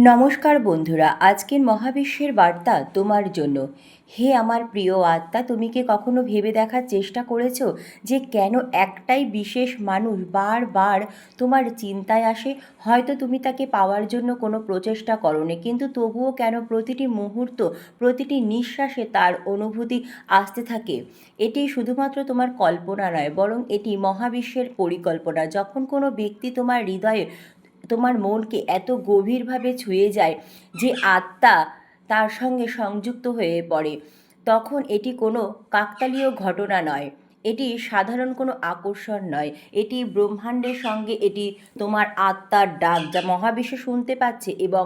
নমস্কার বন্ধুরা, আজকের মহাবিশ্বের বার্তা তোমার জন্য। হে আমার প্রিয় আত্মা, তুমি কি কখনো ভেবে দেখার চেষ্টা করেছো যে কেন একটাই বিশেষ মানুষ বারবার তোমার চিন্তায় আসে? হয়তো তুমি তাকে পাওয়ার জন্য কোনো প্রচেষ্টা করোনি, কিন্তু তবুও কেন প্রতিটি মুহূর্ত, প্রতিটি নিঃশ্বাসে তার অনুভূতি আসতে থাকে? এটি শুধুমাত্র তোমার কল্পনা নয়, বরং এটি মহাবিশ্বের পরিকল্পনা। যখন কোনো ব্যক্তি তোমার হৃদয়ে, তোমার মনকে এত গভীরভাবে ছুঁয়ে যায় যে আত্মা তার সঙ্গে সংযুক্ত হয়ে পড়ে, তখন এটি কোনো কাকতালীয় ঘটনা নয়, এটি সাধারণ কোনো আকর্ষণ নয়, এটি ব্রহ্মাণ্ডের সঙ্গে, এটি তোমার আত্মার ডাক যা মহাবিশ্ব শুনতে পাচ্ছে এবং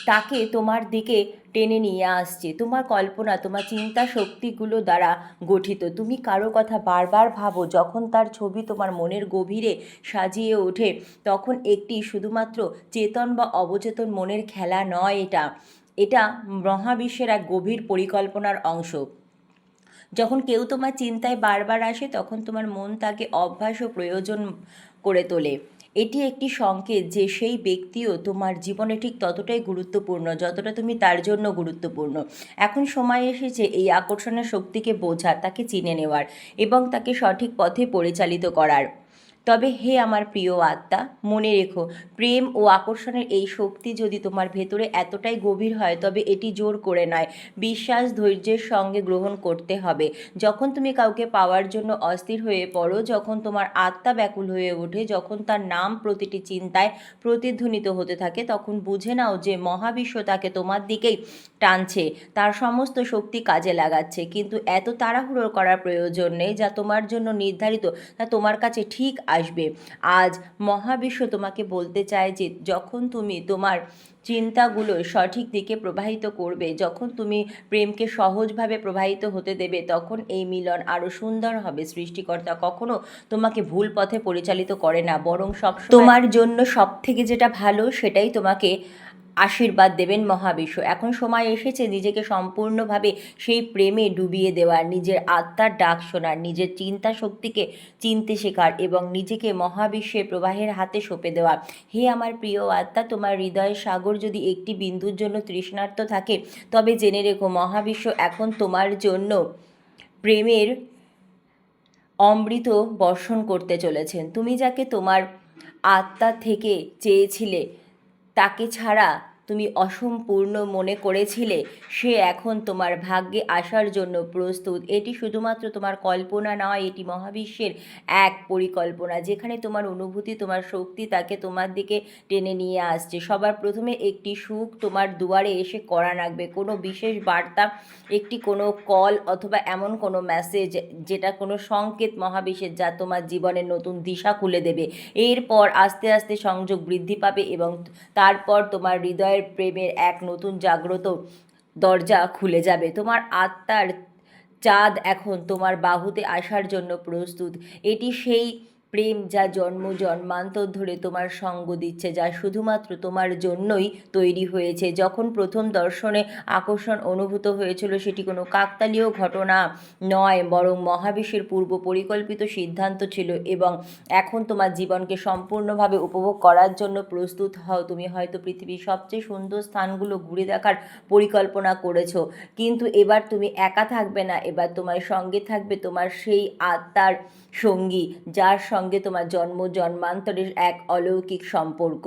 তাকে তোমার দিকে টেনে নিয়ে আসছে। তোমার কল্পনা, তোমার চিন্তা শক্তিগুলো দ্বারা গঠিত। তুমি কারো কথা বারবার ভাবো, যখন তার ছবি তোমার মনের গভীরে সাজিয়ে ওঠে, তখন একটি শুধুমাত্র চেতন বা অবচেতন মনের খেলা নয়, এটা এটা মহাবিশ্বের এক গভীর পরিকল্পনার অংশ। যখন কেউ তোমার চিন্তায় বারবার আসে, তখন তোমার মন তাকে অভ্যাস ও প্রয়োজন করে তোলে। এটি একটি সংকেত যে সেই ব্যক্তিও তোমার জীবনে ঠিক ততটাই গুরুত্বপূর্ণ যতটা তুমি তার জন্য গুরুত্বপূর্ণ। এখন সময় এসেছে এই আকর্ষণের শক্তিকে বোঝার, তাকে চিনে নেওয়ার এবং তাকে সঠিক পথে পরিচালিত করার। তবে হে আমার প্রিয় আত্মা, মনে রেখো, প্রেম ও আকর্ষণের এই শক্তি যদি তোমার ভেতরে এতটাই গভীর হয়, তবে এটি জোর করে নয়, বিশ্বাস ধৈর্যের সঙ্গে গ্রহণ করতে হবে। যখন তুমি কাউকে পাওয়ার জন্য অস্থির হয়ে পড়ো, যখন তোমার আত্মা ব্যাকুল হয়ে ওঠে, যখন তার নাম প্রতিটি চিন্তায় প্রতিধ্বনিত হতে থাকে, তখন বুঝে নাও যে মহাবিশ্ব তাকে তোমার দিকেই টানছে, তার সমস্ত শক্তি কাজে লাগাচ্ছে। কিন্তু এত তাড়াহুড়ো করার প্রয়োজন নেই, যা তোমার জন্য নির্ধারিত তা তোমার কাছে ঠিক আসবে। আজ মহাবিশ্ব তোমাকে বলতে চায় যে যখন তুমি তোমার চিন্তাগুলো সঠিক দিকে প্রবাহিত করবে, যখন তুমি প্রেমকে সহজভাবে প্রবাহিত হতে দেবে, তখন এই মিলন আরও সুন্দর হবে। সৃষ্টিকর্তা কখনো তোমাকে ভুল পথে পরিচালিত করে না, বরং সব তোমার জন্য সব থেকে যেটা ভালো সেটাই তোমাকে আশীর্বাদ দেবেন মহাবিশ্ব। এখন সময় এসেছে নিজেকে সম্পূর্ণভাবে সেই প্রেমে ডুবিয়ে দেওয়ার, নিজের আত্মার ডাক শোনার, নিজের চিন্তা শক্তিকে চিনতে শেখার এবং নিজেকে মহাবিশ্বের প্রবাহের হাতে সঁপে দেওয়া। হে আমার প্রিয় আত্মা, তোমার হৃদয়ের সাগর যদি একটি বিন্দুর জন্য তৃষ্ণার্ত থাকে, তবে জেনে রেখো মহাবিশ্ব এখন তোমার জন্য প্রেমের অমৃত বর্ষণ করতে চলেছেন। তুমি যাকে তোমার আত্মা থেকে চেয়েছিলে, তাকে ছাড়া তুমি অসম্পূর্ণ মনে করেছিলে, সে এখন তোমার ভাগ্যে আসার জন্য প্রস্তুত। এটি শুধুমাত্র তোমার কল্পনা নয়, এটি মহাবিশ্বের এক পরিকল্পনা, যেখানে তোমার অনুভূতি, তোমার শক্তি তাকে তোমার দিকে টেনে নিয়ে আসছে। সবার প্রথমে একটি সুখ তোমার দুয়ারে এসে কড়া নাড়বে, কোনো বিশেষ বার্তা, একটি কোনো কল অথবা এমন কোনো মেসেজ যেটা কোনো সংকেত মহাবিশ্বের, যা তোমার জীবনের নতুন দিশা খুলে দেবে। এরপর আস্তে আস্তে সংযোগ বৃদ্ধি পাবে এবং তারপর তোমার হৃদয়ের প্রেমের এক নতুন জাগ্রত দরজা খুলে যাবে। তোমার আত্মার চাঁদ এখন তোমার বাহুতে আসার জন্য প্রস্তুত। এটি সেই প্রেম যা জন্ম জন্মান্তর ধরে তোমার সঙ্গ দিচ্ছে, যা শুধুমাত্র তোমার জন্যই তৈরি হয়েছে। যখন প্রথম দর্শনে আকর্ষণ অনুভূত হয়েছিল, সেটি কোনো কাকতালীয় ঘটনা নয়, বরং মহাবিশ্বের পূর্ব পরিকল্পিত সিদ্ধান্ত ছিল এবং এখন তোমার জীবনকে সম্পূর্ণভাবে উপভোগ করার জন্য প্রস্তুত হও। তুমি হয়তো পৃথিবীর সবচেয়ে সুন্দর স্থানগুলো ঘুরে দেখার পরিকল্পনা করেছো, কিন্তু এবার তুমি একা থাকবে না, এবার তোমার সঙ্গে থাকবে তোমার সেই আত্মার সঙ্গী, যার সঙ্গে তোমার জন্ম জন্মান্তরের এক অলৌকিক সম্পর্ক।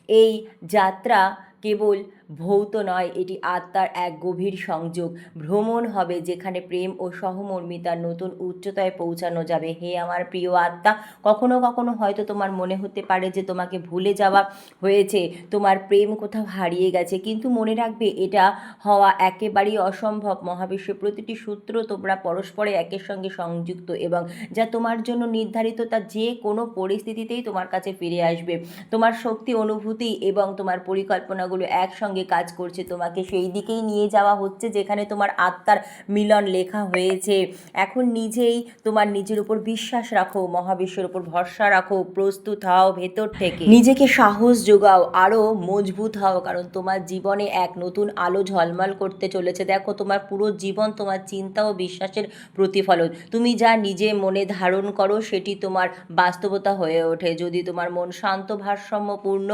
এই যাত্রা কেবল ভৌত নয়, এটি আত্মার এক গভীর সংযোগ ভ্রমণ হবে, যেখানে প্রেম ও সহমর্মিতার নতুন উচ্চতায় পৌঁছানো যাবে। হে আমার প্রিয় আত্মা, কখনো কখনো হয়তো তোমার মনে হতে পারে যে তোমাকে ভুলে যাওয়া হয়েছে, তোমার প্রেম কোথাও হারিয়ে গেছে, কিন্তু মনে রাখবে এটা হওয়া একেবারেই অসম্ভব। মহাবিশ্বের প্রতিটি সূত্র তোমরা পরস্পরে একের সঙ্গে সংযুক্ত এবং যা তোমার জন্য নির্ধারিত তা যে কোনো পরিস্থিতিতেই তোমার কাছে ফিরে আসবে। তোমার শক্তি, অনুভূতি এবং তোমার পরিকল্পনাগুলো একসঙ্গে সঙ্গে কাজ করছে, তোমাকে সেই দিকেই নিয়ে যাওয়া হচ্ছে যেখানে তোমার আত্মার মিলন লেখা হয়েছে। এখন নিজেই তোমার নিজের উপর বিশ্বাস রাখো, মহাবিশ্বের উপর ভরসা রাখো, প্রস্তুত হও ভেতর থেকে, নিজেকে সাহস যোগাও, আরও মজবুত হও, কারণ তোমার জীবনে এক নতুন আলো ঝলমল করতে চলেছে। দেখো, তোমার পুরো জীবন তোমার চিন্তা ও বিশ্বাসের প্রতিফলন। তুমি যা নিজে মনে ধারণ করো সেটি তোমার বাস্তবতা হয়ে ওঠে। যদি তোমার মন শান্ত, ভারসাম্যপূর্ণ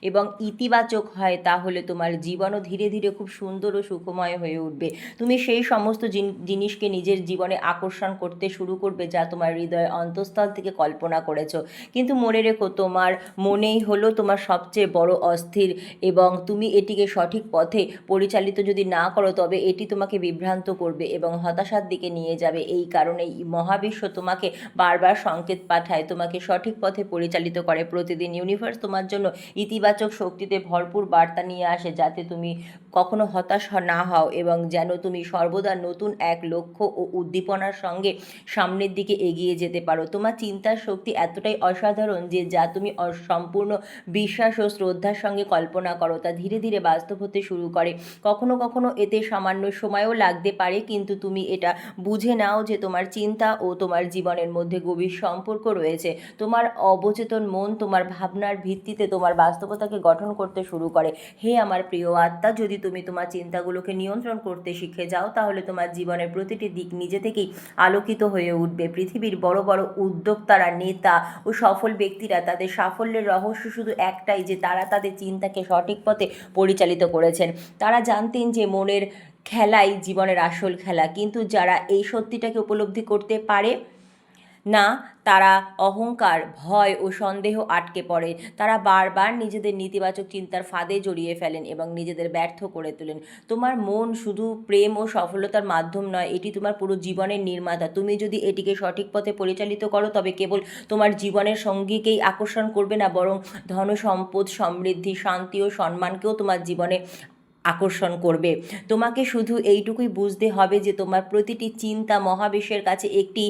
এবং ইতিবাচক হয়, তাহলে তোমার জীবনও ধীরে ধীরে খুব সুন্দর ও সুখময় হয়ে উঠবে। তুমি সেই সমস্ত জিনিসকে নিজের জীবনে আকর্ষণ করতে শুরু করবে যা তোমার হৃদয়ের অন্তঃস্থল থেকে কল্পনা করেছো। কিন্তু মনে রেখো, তোমার মনেই হলো তোমার সবচেয়ে বড় অস্থির, এবং তুমি এটিকে সঠিক পথে পরিচালিত যদি না করো, তবে এটি তোমাকে বিভ্রান্ত করবে এবং হতাশার দিকে নিয়ে যাবে। এই কারণেই মহাবিশ্ব তোমাকে বারবার সংকেত পাঠায়, তোমাকে সঠিক পথে পরিচালিত করে। প্রতিদিন ইউনিভার্স তোমার জন্য ইতিবাচক শক্তিতে ভরপুর বার্তা নিয়ে আসে, যাতে তুমি কখনো হতাশ না হও এবং যেন তুমি সর্বদা নতুন এক লক্ষ্য ও উদ্দীপনার সঙ্গে সামনের দিকে এগিয়ে যেতে পারো। তোমার চিন্তার শক্তি এতটাই অসাধারণ যে যা তুমি সম্পূর্ণ বিশ্বাস ও শ্রদ্ধার সঙ্গে কল্পনা করো, তা ধীরে ধীরে বাস্তব হতে শুরু করে। কখনো কখনো এতে সামান্য সময়ও লাগতে পারে, কিন্তু তুমি এটা বুঝে নাও যে তোমার চিন্তা ও তোমার জীবনের মধ্যে গভীর সম্পর্ক রয়েছে। তোমার অবচেতন মন তোমার ভাবনার ভিত্তিতে তোমার বাস্তবতাকে গঠন করতে শুরু করে। হে আমার প্রিয় আত্মা, যদি তুমি তোমার চিন্তাগুলোকে নিয়ন্ত্রণ করতে শিখে যাও, তাহলে তোমার জীবনের প্রতিটি দিক নিজে থেকেই আলোকিত হয়ে উঠবে। পৃথিবীর বড় বড় উদ্যোক্তারা, নেতা ও সফল ব্যক্তিরা, তাদের সাফল্যের রহস্য শুধু একটাই, যে তারা তাদের চিন্তাকে সঠিক পথে পরিচালিত করেছেন। তারা জানতেন যে মনের খেলাই জীবনের আসল খেলা। কিন্তু যারা এই সত্যিটাকে উপলব্ধি করতে পারে না, তারা অহংকার, ভয় ও সন্দেহ আটকে পড়ে। তারা বারবার নিজেদের নেতিবাচক চিন্তার ফাঁদে জড়িয়ে ফেলেন এবং নিজেদের ব্যর্থ করে তোলেন। তোমার মন শুধু প্রেম ও সফলতার মাধ্যম নয়, এটি তোমার পুরো জীবনের নির্মাতা। তুমি যদি এটিকে সঠিক পথে পরিচালিত করো, তবে কেবল তোমার জীবনের সঙ্গীকেই আকর্ষণ করবে না, বরং ধন সম্পদ, সমৃদ্ধি, শান্তি ও সম্মানকেও তোমার জীবনে আকর্ষণ করবে। তোমাকে শুধু এইটুকুই বুঝতে হবে যে তোমার প্রতিটি চিন্তা মহাবিশ্বের কাছে একটি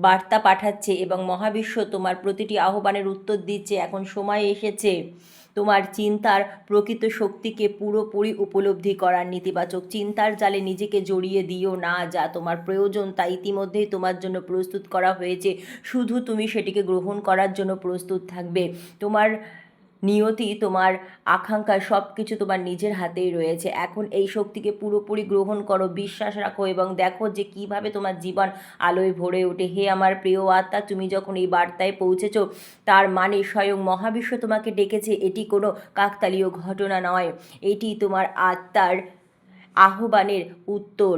বার্তা পাঠাচ্ছে এবং মহাবিশ্ব তোমার প্রতিটি আহ্বানের উত্তর দিচ্ছে। এখন সময় এসেছে তোমার চিন্তার প্রকৃত শক্তিকে পুরোপুরি উপলব্ধি করার। নেতিবাচক চিন্তার জালে নিজেকে জড়িয়ে দিও না। যা তোমার প্রয়োজন তা ইতিমধ্যেই তোমার জন্য প্রস্তুত করা হয়েছে, শুধু তুমি সেটিকে গ্রহণ করার জন্য প্রস্তুত থাকবে। তোমার নিয়তি, তোমার আকাঙ্ক্ষা, সব কিছু তোমার নিজের হাতেই রয়েছে। এখন এই শক্তিকে পুরোপুরি গ্রহণ করো, বিশ্বাস রাখো এবং দেখো যে কিভাবে তোমার জীবন আলোয় ভরে ওঠে। হে আমার প্রিয় আত্মা, তুমি যখন এই বার্তায় পৌঁছেছ, তার মানে স্বয়ং মহাবিশ্ব তোমাকে ডেকেছে। এটি কোনো কাকতালীয় ঘটনা নয়, এটি তোমার আত্মার আহ্বানের উত্তর।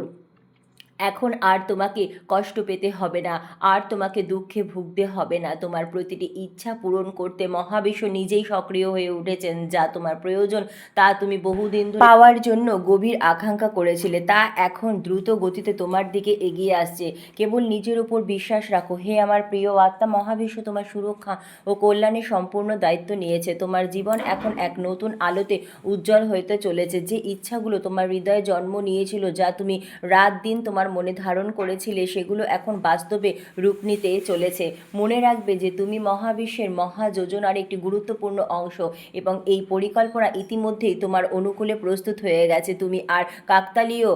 এখন আর তোমাকে কষ্ট পেতে হবে না, আর তোমাকে দুঃখে ভুগতে হবে না। তোমার প্রতিটি ইচ্ছা পূরণ করতে মহাবিশ্ব নিজেই সক্রিয় হয়ে উঠেছেন। যা তোমার প্রয়োজন তা তুমি বহুদিন ধরে পাওয়ার জন্য গভীর আকাঙ্ক্ষা করেছিলে, তা এখন দ্রুত গতিতে তোমার দিকে এগিয়ে আসছে। কেবল নিজের উপর বিশ্বাস রাখো। হে আমার প্রিয় আত্মা, মহাবিশ্ব তোমার সুরক্ষা ও কল্যাণের সম্পূর্ণ দায়িত্ব নিয়েছে। তোমার জীবন এখন এক নতুন আলোতে উজ্জ্বল হতে চলেছে। যে ইচ্ছাগুলো তোমার হৃদয়ে জন্ম নিয়েছিল, যা তুমি রাত দিন তোমার মনে ধারণ করেছিলে, সেগুলো এখন বাস্তবে রূপ নিতে চলেছে। মনে রাখবে যে তুমি মহাবিশ্বের মহাযোজনার একটি গুরুত্বপূর্ণ অংশ এবং এই পরিকল্পনা ইতিমধ্যেই তোমার অনুকূলে প্রস্তুত হয়ে গেছে। তুমি আর কাকতালীয়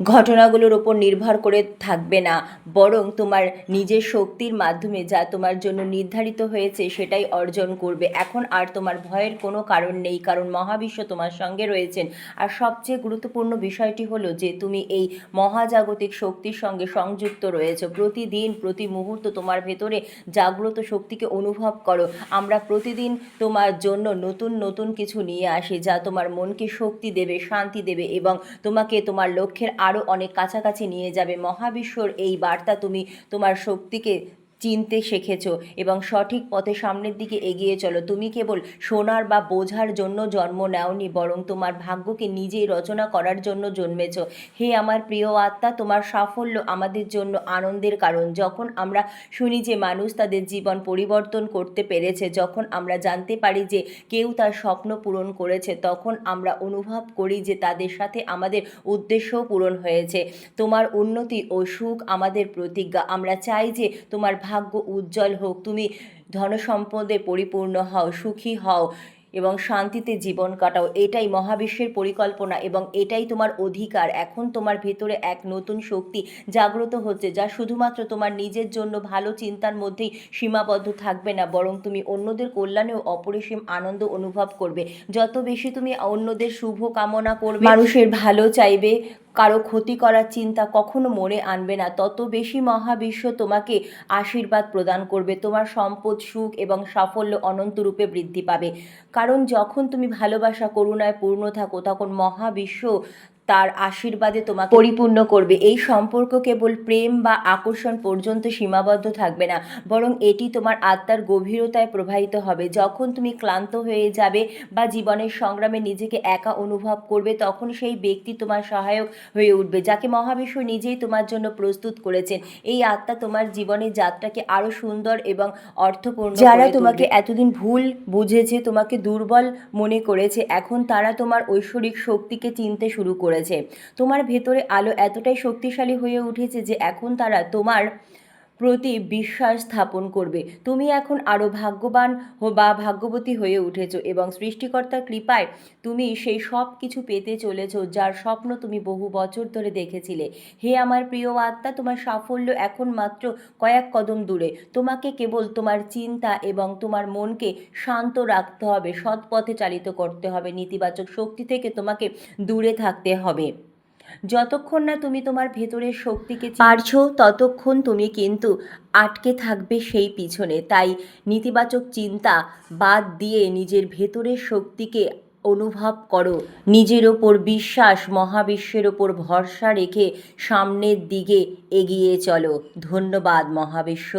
ঘটনাগুলোর ওপর নির্ভর করে থাকবে না, বরং তোমার নিজের শক্তির মাধ্যমে যা তোমার জন্য নির্ধারিত হয়েছে সেটাই অর্জন করবে। এখন আর তোমার ভয়ের কোনো কারণ নেই, কারণ মহাবিশ্ব তোমার সঙ্গে রয়েছেন। আর সবচেয়ে গুরুত্বপূর্ণ বিষয়টি হলো যে তুমি এই মহাজাগতিক শক্তির সঙ্গে সংযুক্ত রয়েছে। প্রতিদিন, প্রতি মুহূর্ত তোমার ভেতরে জাগ্রত শক্তিকে অনুভব করো। আমরা প্রতিদিন তোমার জন্য নতুন নতুন কিছু নিয়ে আসি, যা তোমার মনকে শক্তি দেবে, শান্তি দেবে এবং তোমাকে তোমার লক্ষ্যের আরও অনেক কাছাকাছি নিয়ে যাবে। মহাবিশ্বর এই বার্তা, তুমি তোমার শক্তিকে চিনতে শিখেছো এবং সঠিক পথে সামনের দিকে এগিয়ে চলো। তুমি কেবল শোনার বা বোঝার জন্য জন্ম নেওনি, বরং তোমার ভাগ্যকে নিজেই রচনা করার জন্য জন্মেছো। হে আমার প্রিয় আত্মা, তোমার সাফল্য আমাদের জন্য আনন্দের কারণ। যখন আমরা শুনি যে মানুষ তাদের জীবন পরিবর্তন করতে পেরেছে, যখন আমরা জানতে পারি যে কেউ তার স্বপ্ন পূরণ করেছে, তখন আমরা অনুভব করি যে তাদের সাথে আমাদের উদ্দেশ্যও পূরণ হয়েছে। তোমার উন্নতি ও সুখ আমাদের প্রতিজ্ঞা। আমরা চাই যে তোমার ভাগ্য উজ্জ্বল হোক, তুমি ধনসম্পদে পরিপূর্ণ হও, সুখী হও এবং শান্তিতে জীবন কাটাও। এটাই মহাবিশ্বের পরিকল্পনা এবং এটাই তোমার অধিকার। এখন তোমার ভেতরে এক নতুন শক্তি জাগ্রত হচ্ছে, যা শুধুমাত্র তোমার নিজের জন্য ভালো চিন্তার মধ্যেই সীমাবদ্ধ থাকবে না, বরং তুমি অন্যদের কল্যাণেও অপরিসীম আনন্দ অনুভব করবে। যত বেশি তুমি অন্যদের শুভ কামনা করবে, মানুষের ভালো চাইবে, কারো ক্ষতি করার চিন্তা কখনো মনে আনবে না, তত বেশি মহাবিশ্ব তোমাকে আশীর্বাদ প্রদান করবে। তোমার সম্পদ, সুখ এবং সাফল্য অনন্ত রূপে বৃদ্ধি পাবে। কারণ যখন তুমি ভালোবাসা, করুণায় পূর্ণ থাকো, তখন মহাবিশ্ব তার আশীর্বাদে তোমাকে পরিপূর্ণ করবে। এই সম্পর্ক কেবল প্রেম বা আকর্ষণ পর্যন্ত সীমাবদ্ধ থাকবে না, বরং এটি তোমার আত্মার গভীরতায় প্রবাহিত হবে। যখন তুমি ক্লান্ত হয়ে যাবে বা জীবনের সংগ্রামে নিজেকে একা অনুভব করবে, তখন সেই ব্যক্তি তোমার সহায়ক হয়ে উঠবে, যাকে মহাবিশ্ব নিজেই তোমার জন্য প্রস্তুত করেছেন। এই আত্মা তোমার জীবনের যাত্রাকে আরও সুন্দর এবং অর্থপূর্ণ করে তুলবে। যারা তোমাকে এতদিন ভুল বুঝেছে, তোমাকে দুর্বল মনে করেছে, এখন তারা তোমার ঐশ্বরিক শক্তিকে চিনতে শুরু করেছে। তোমার ভেতরে আলো এতটাই শক্তিশালী হয়ে উঠেছে যে এখন তারা তোমার প্রতি বিশ্বাস স্থাপন করবে। তুমি এখন আরও ভাগ্যবান বা ভাগ্যবতী হয়ে উঠেছো এবং সৃষ্টিকর্তার কৃপায় তুমি সেই সব কিছু পেতে চলেছো যার স্বপ্ন তুমি বহু বছর ধরে দেখেছিলে। হে আমার প্রিয় আত্মা, তোমার সাফল্য এখন মাত্র কয়েক কদম দূরে। তোমাকে কেবল তোমার চিন্তা এবং তোমার মনকে শান্ত রাখতে হবে, সৎ পথে চালিত করতে হবে, নেতিবাচক শক্তি থেকে তোমাকে দূরে থাকতে হবে। যতক্ষণ না তুমি তোমার ভেতরের শক্তিকে পারছো, ততক্ষণ তুমি কিন্তু আটকে থাকবে সেই পিছনে। তাই নেতিবাচক চিন্তা বাদ দিয়ে নিজের ভেতরের শক্তিকে অনুভব করো, নিজের ওপর বিশ্বাস, মহাবিশ্বের ওপর ভরসা রেখে সামনের দিকে এগিয়ে চলো। ধন্যবাদ মহাবিশ্ব।